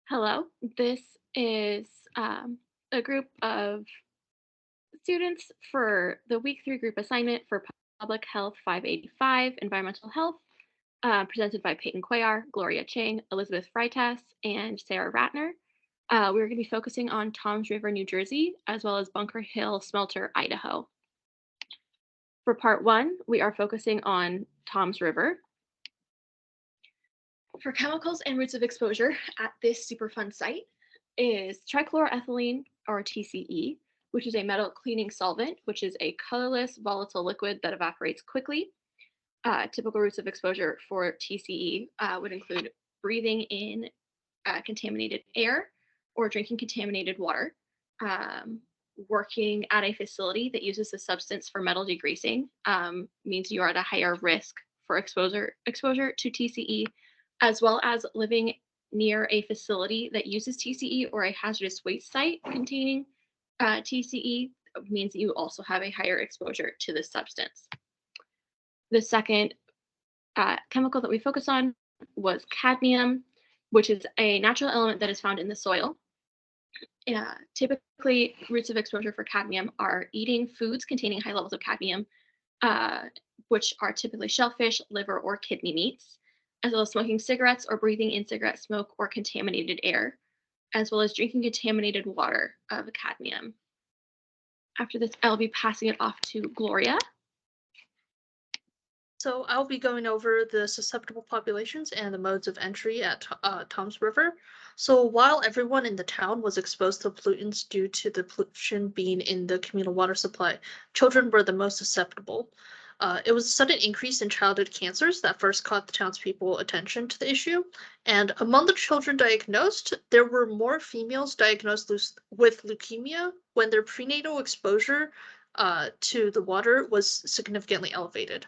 Hello, this is a group of students for the week 3 group assignment for Public Health 585 Environmental Health, presented by Peyton Cuellar, Gloria Chang, Elizabeth Freitas, and Sarah Ratner. We're going to be focusing on Toms River, New Jersey, as well as Bunker Hill Smelter, Idaho. For part 1, we are focusing on Toms River. For chemicals and routes of exposure at this Superfund site is trichloroethylene, or TCE, which is a metal cleaning solvent, which is a colorless volatile liquid that evaporates quickly. Typical routes of exposure for TCE would include breathing in contaminated air or drinking contaminated water. Working at a facility that uses the substance for metal degreasing means you are at a higher risk for exposure to TCE, as well as living near a facility that uses TCE or a hazardous waste site containing TCE means that you also have a higher exposure to this substance. The second chemical that we focus on was cadmium, which is a natural element that is found in the soil. Typically, routes of exposure for cadmium are eating foods containing high levels of cadmium, which are typically shellfish, liver, or kidney meats, as well as smoking cigarettes or breathing in cigarette smoke or contaminated air, as well as drinking contaminated water of cadmium. After this, I'll be passing it off to Gloria. So I'll be going over the susceptible populations and the modes of entry at Toms River. So while everyone in the town was exposed to pollutants due to the pollution being in the communal water supply, children were the most susceptible. It was a sudden increase in childhood cancers that first caught the townspeople attention to the issue. And among the children diagnosed, there were more females diagnosed with leukemia when their prenatal exposure to the water was significantly elevated.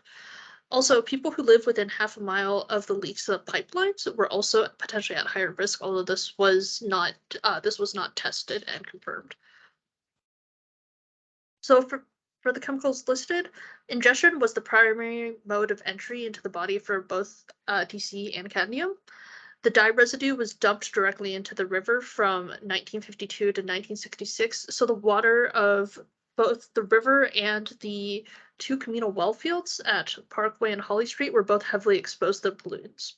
Also, people who live within half a mile of the leaks of the pipelines were also potentially at higher risk, although this was not tested and confirmed. So for the chemicals listed, ingestion was the primary mode of entry into the body for both TCE and cadmium. The dye residue was dumped directly into the river from 1952 to 1966, so the water of both the river and the two communal well fields at Parkway and Holly Street were both heavily exposed to pollutants.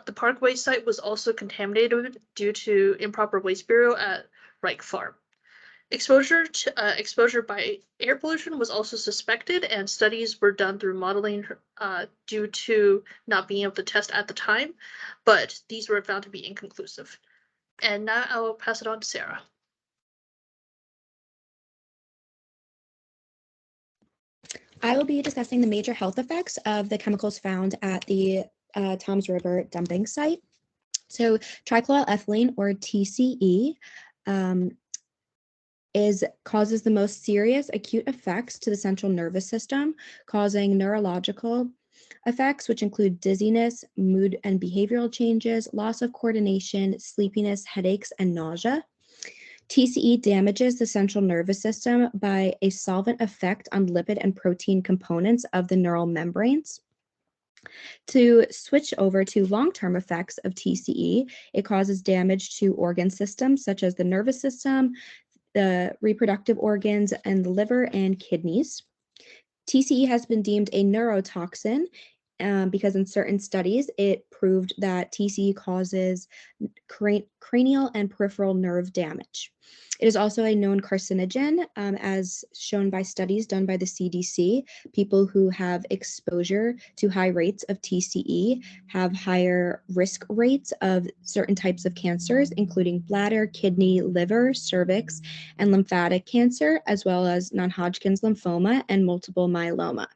The Parkway site was also contaminated due to improper waste burial at Reich Farm. Exposure by air pollution was also suspected, and studies were done through modeling due to not being able to test at the time, but these were found to be inconclusive. And now I'll pass it on to Sarah. I will be discussing the major health effects of the chemicals found at the Toms River dumping site. So trichloroethylene, or TCE, causes the most serious acute effects to the central nervous system, causing neurological effects, which include dizziness, mood and behavioral changes, loss of coordination, sleepiness, headaches, and nausea. TCE damages the central nervous system by a solvent effect on lipid and protein components of the neural membranes. To switch over to long-term effects of TCE, it causes damage to organ systems such as the nervous system, the reproductive organs, and the liver and kidneys. TCE has been deemed a neurotoxin because in certain studies, it proved that TCE causes cranial and peripheral nerve damage. It is also a known carcinogen, as shown by studies done by the CDC. People who have exposure to high rates of TCE have higher risk rates of certain types of cancers, including bladder, kidney, liver, cervix, and lymphatic cancer, as well as non-Hodgkin's lymphoma and multiple myeloma.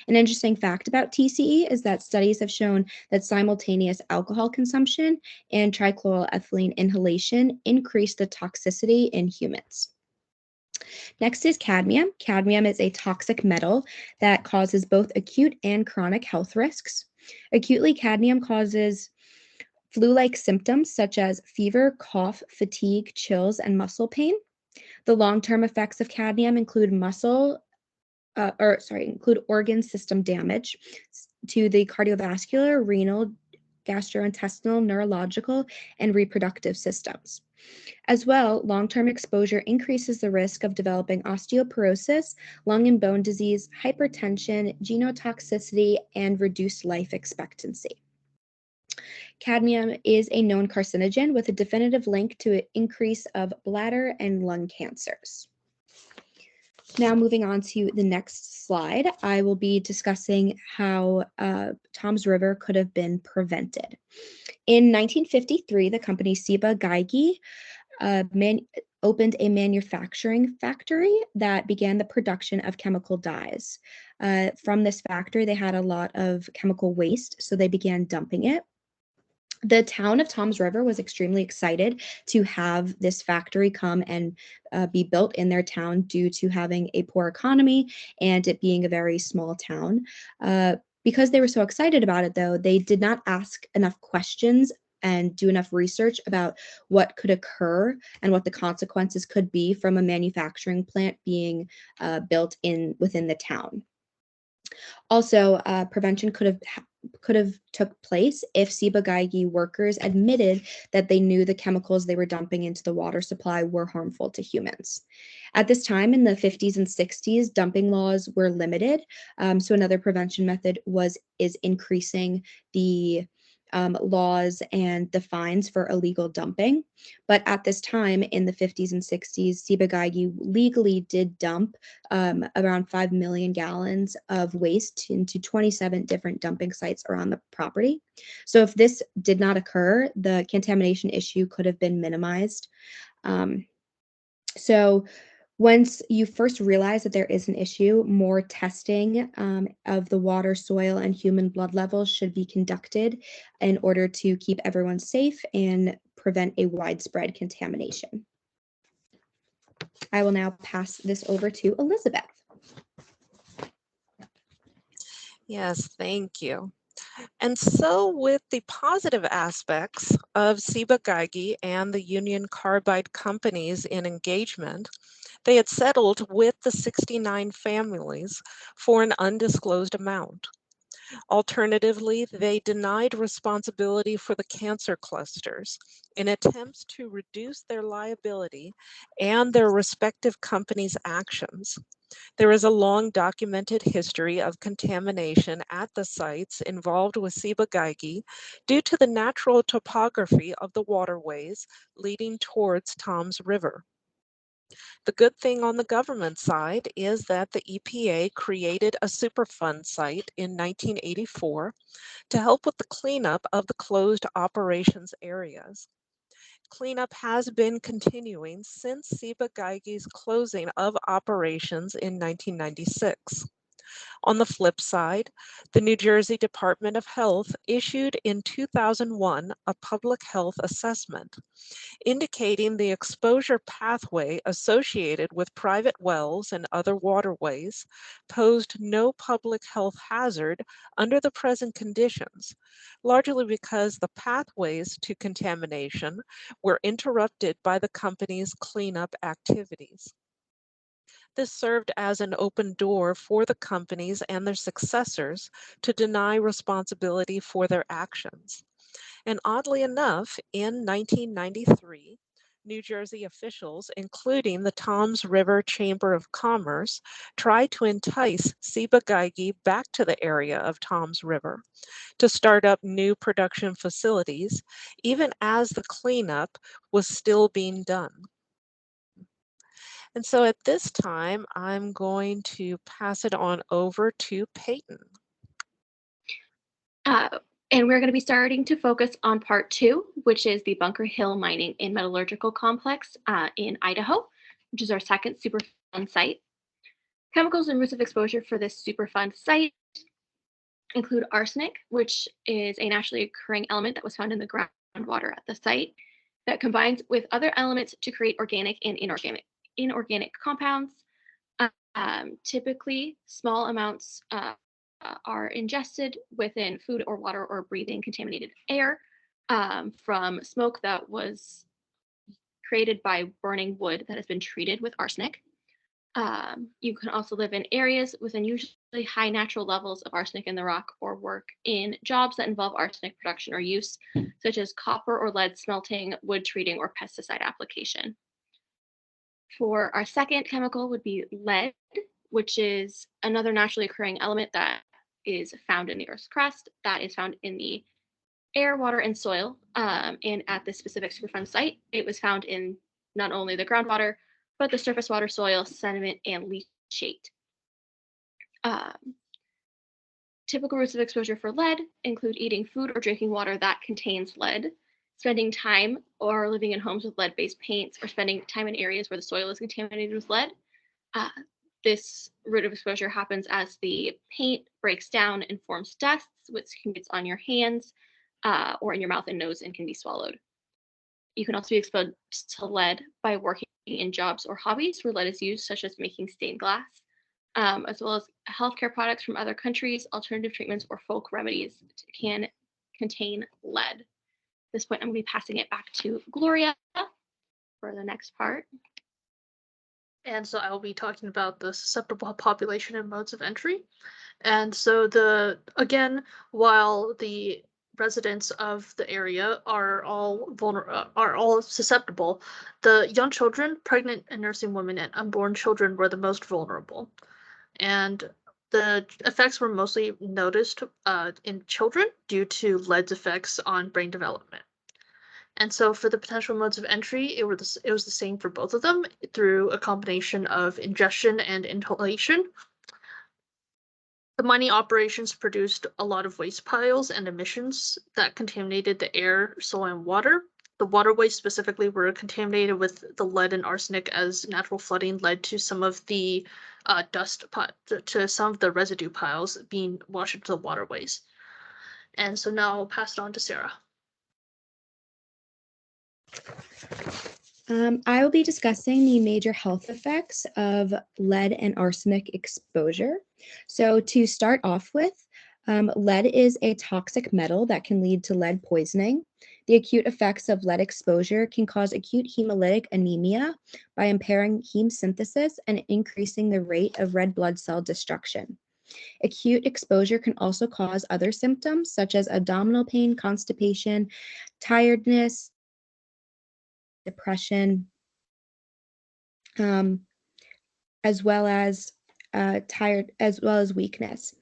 An interesting fact about TCE is that studies have shown that simultaneous alcohol consumption and trichloroethylene inhalation increase the toxicity in humans. Next is cadmium. Cadmium is a toxic metal that causes both acute and chronic health risks. Acutely, cadmium causes flu-like symptoms such as fever, cough, fatigue, chills, and muscle pain. The long-term effects of cadmium include include organ system damage to the cardiovascular, renal, gastrointestinal, neurological, and reproductive systems. As well, long-term exposure increases the risk of developing osteoporosis, lung and bone disease, hypertension, genotoxicity, and reduced life expectancy. Cadmium is a known carcinogen with a definitive link to an increase of bladder and lung cancers. Now moving on to the next slide, I will be discussing how Toms River could have been prevented. In 1953, the company Ciba Geigy opened a manufacturing factory that began the production of chemical dyes. From this factory, they had a lot of chemical waste, so they began dumping it. The town of Toms River was extremely excited to have this factory come and be built in their town due to having a poor economy and it being a very small town. Because they were so excited about it, though, they did not ask enough questions and do enough research about what could occur and what the consequences could be from a manufacturing plant being built within the town. Also, prevention could have took place if Ciba Geigy workers admitted that they knew the chemicals they were dumping into the water supply were harmful to humans. At this time in the 50s and 60s, dumping laws were limited. So another prevention method is increasing the laws and the fines for illegal dumping. But at this time in the 50s and 60s, Ciba Geigy legally did dump around 5 million gallons of waste into 27 different dumping sites around the property. So if this did not occur, the contamination issue could have been minimized. So once you first realize that there is an issue, more testing of the water, soil, and human blood levels should be conducted in order to keep everyone safe and prevent a widespread contamination. I will now pass this over to Elizabeth. Yes, thank you. And so with the positive aspects of Ciba Geigy and the Union Carbide companies in engagement, they had settled with the 69 families for an undisclosed amount. Alternatively, they denied responsibility for the cancer clusters in attempts to reduce their liability and their respective companies' actions. There is a long documented history of contamination at the sites involved with Ciba Geigy due to the natural topography of the waterways leading towards Toms River. The good thing on the government side is that the EPA created a Superfund site in 1984 to help with the cleanup of the closed operations areas. Cleanup has been continuing since Ciba Geigy's closing of operations in 1996. On the flip side, the New Jersey Department of Health issued in 2001 a public health assessment indicating the exposure pathway associated with private wells and other waterways posed no public health hazard under the present conditions, largely because the pathways to contamination were interrupted by the company's cleanup activities. This served as an open door for the companies and their successors to deny responsibility for their actions. And oddly enough, in 1993, New Jersey officials, including the Toms River Chamber of Commerce, tried to entice Ciba Geigy back to the area of Toms River to start up new production facilities, even as the cleanup was still being done. And so at this time, I'm going to pass it on over to Peyton. And we're going to be starting to focus on part 2, which is the Bunker Hill Mining and Metallurgical Complex in Idaho, which is our second Superfund site. Chemicals and routes of exposure for this Superfund site include arsenic, which is a naturally occurring element that was found in the groundwater at the site that combines with other elements to create organic and inorganic compounds. Typically, small amounts are ingested within food or water or breathing contaminated air from smoke that was created by burning wood that has been treated with arsenic. You can also live in areas with unusually high natural levels of arsenic in the rock or work in jobs that involve arsenic production or use, such as copper or lead smelting, wood treating, or pesticide application. For our second chemical would be lead, which is another naturally occurring element that is found in the Earth's crust, that is found in the air, water, and soil. And at this specific Superfund site, it was found in not only the groundwater, but the surface water, soil, sediment, and leachate. Um, Typical routes of exposure for lead include eating food or drinking water that contains lead, spending time or living in homes with lead based paints, or spending time in areas where the soil is contaminated with lead. Uh, this route of exposure happens as the paint breaks down and forms dusts, which can get on your hands or in your mouth and nose and can be swallowed. You can also be exposed to lead by working in jobs or hobbies where lead is used, such as making stained glass, as well as healthcare products from other countries, alternative treatments, or folk remedies can contain lead. At this point, I'm going to be passing it back to Gloria for the next part. And so I will be talking about the susceptible population and modes of entry. And so again, while the residents of the area are all susceptible, the young children, pregnant and nursing women, and unborn children were the most vulnerable. And the effects were mostly noticed in children due to lead's effects on brain development. And so for the potential modes of entry, it was the same for both of them through a combination of ingestion and inhalation. The mining operations produced a lot of waste piles and emissions that contaminated the air, soil, and water. The waterways specifically were contaminated with the lead and arsenic, as natural flooding led to some of the to some of the residue piles being washed into the waterways. And so now I'll pass it on to Sarah. I will be discussing the major health effects of lead and arsenic exposure. So to start off with, lead is a toxic metal that can lead to lead poisoning. The acute effects of lead exposure can cause acute hemolytic anemia by impairing heme synthesis and increasing the rate of red blood cell destruction. Acute exposure can also cause other symptoms such as abdominal pain, constipation, tiredness, depression, as well as weakness.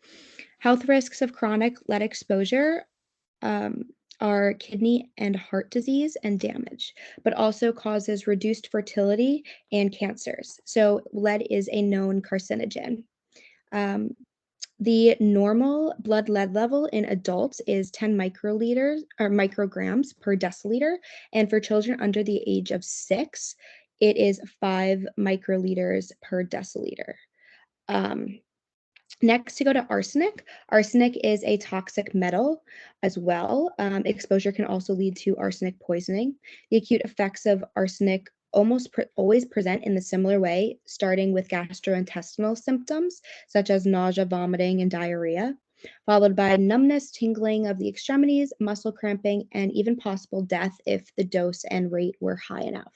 Health risks of chronic lead exposure are kidney and heart disease and damage, but also causes reduced fertility and cancers. So lead is a known carcinogen. The normal blood lead level in adults is 10 microliters or micrograms per deciliter, and for children under the age of 6, it is 5 microliters per deciliter. Next, to go to arsenic. Arsenic is a toxic metal as well. Exposure can also lead to arsenic poisoning. The acute effects of arsenic always present in the similar way, starting with gastrointestinal symptoms such as nausea, vomiting, and diarrhea, followed by numbness, tingling of the extremities, muscle cramping, and even possible death if the dose and rate were high enough.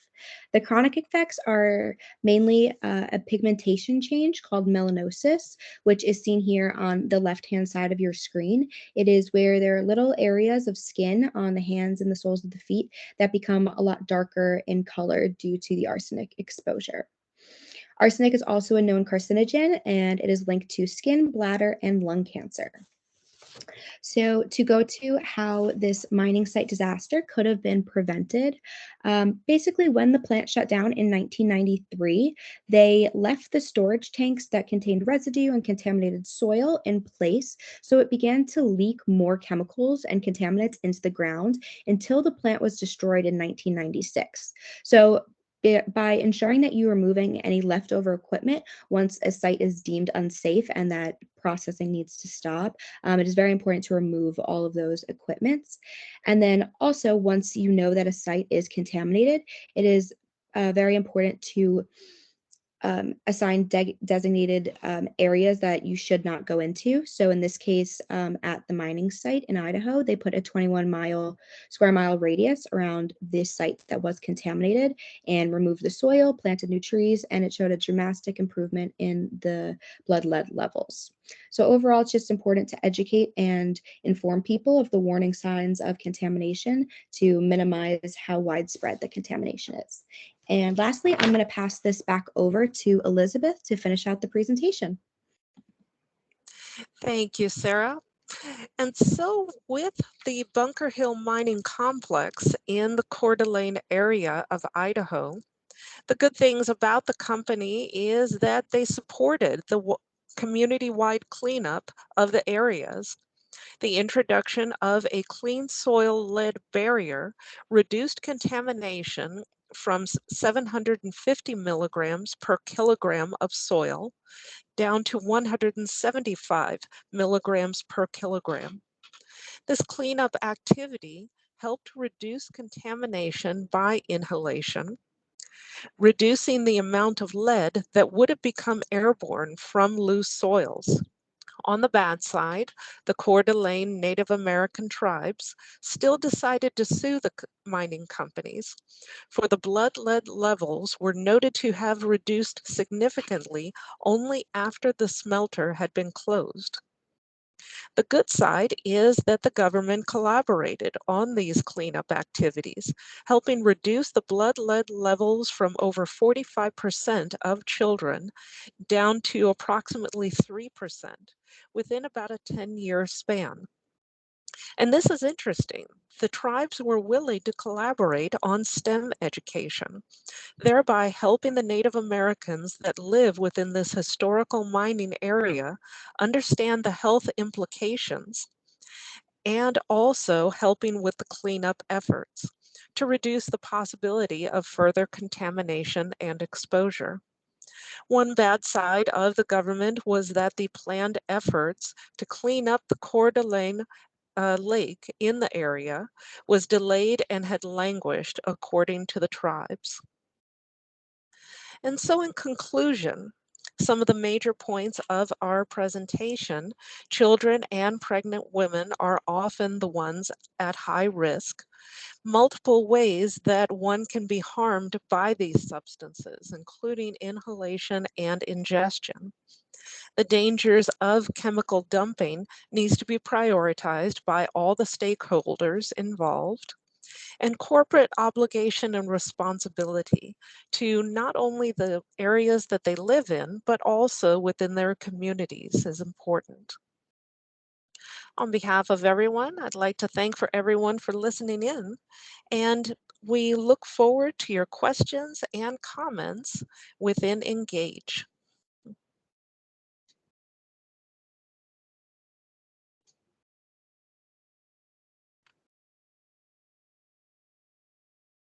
The chronic effects are mainly a pigmentation change called melanosis, which is seen here on the left-hand side of your screen. It is where there are little areas of skin on the hands and the soles of the feet that become a lot darker in color due to the arsenic exposure. Arsenic is also a known carcinogen, and it is linked to skin, bladder, and lung cancer. So to go to how this mining site disaster could have been prevented, basically when the plant shut down in 1993, they left the storage tanks that contained residue and contaminated soil in place, so it began to leak more chemicals and contaminants into the ground until the plant was destroyed in 1996. So by ensuring that you are removing any leftover equipment once a site is deemed unsafe and that processing needs to stop, it is very important to remove all of those equipments. And then also, once you know that a site is contaminated, it is very important to assign designated areas that you should not go into. So in this case, at the mining site in Idaho, they put a 21 square mile radius around this site that was contaminated and removed the soil, planted new trees, and it showed a dramatic improvement in the blood lead levels. So overall, it's just important to educate and inform people of the warning signs of contamination to minimize how widespread the contamination is. And lastly, I'm going to pass this back over to Elizabeth to finish out the presentation. Thank you, Sarah. And so with the Bunker Hill Mining Complex in the Coeur d'Alene area of Idaho, the good things about the company is that they supported the community-wide cleanup of the areas. The introduction of a clean soil lead barrier reduced contamination from 750 milligrams per kilogram of soil down to 175 milligrams per kilogram. This cleanup activity helped reduce contamination by inhalation, reducing the amount of lead that would have become airborne from loose soils. On the bad side, the Coeur d'Alene Native American tribes still decided to sue the mining companies, for the blood lead levels were noted to have reduced significantly only after the smelter had been closed. The good side is that the government collaborated on these cleanup activities, helping reduce the blood lead levels from over 45% of children down to approximately 3% within about a 10-year span. And this is interesting. The tribes were willing to collaborate on STEM education, thereby helping the Native Americans that live within this historical mining area understand the health implications, and also helping with the cleanup efforts to reduce the possibility of further contamination and exposure. One bad side of the government was that the planned efforts to clean up the Coeur d'Alene lake in the area was delayed and had languished, according to the tribes. And so in conclusion, some of the major points of our presentation: children and pregnant women are often the ones at high risk. Multiple ways that one can be harmed by these substances, including inhalation and ingestion. The dangers of chemical dumping needs to be prioritized by all the stakeholders involved, and corporate obligation and responsibility to not only the areas that they live in, but also within their communities is important. On behalf of everyone, I'd like to thank everyone for listening in, and we look forward to your questions and comments within Engage.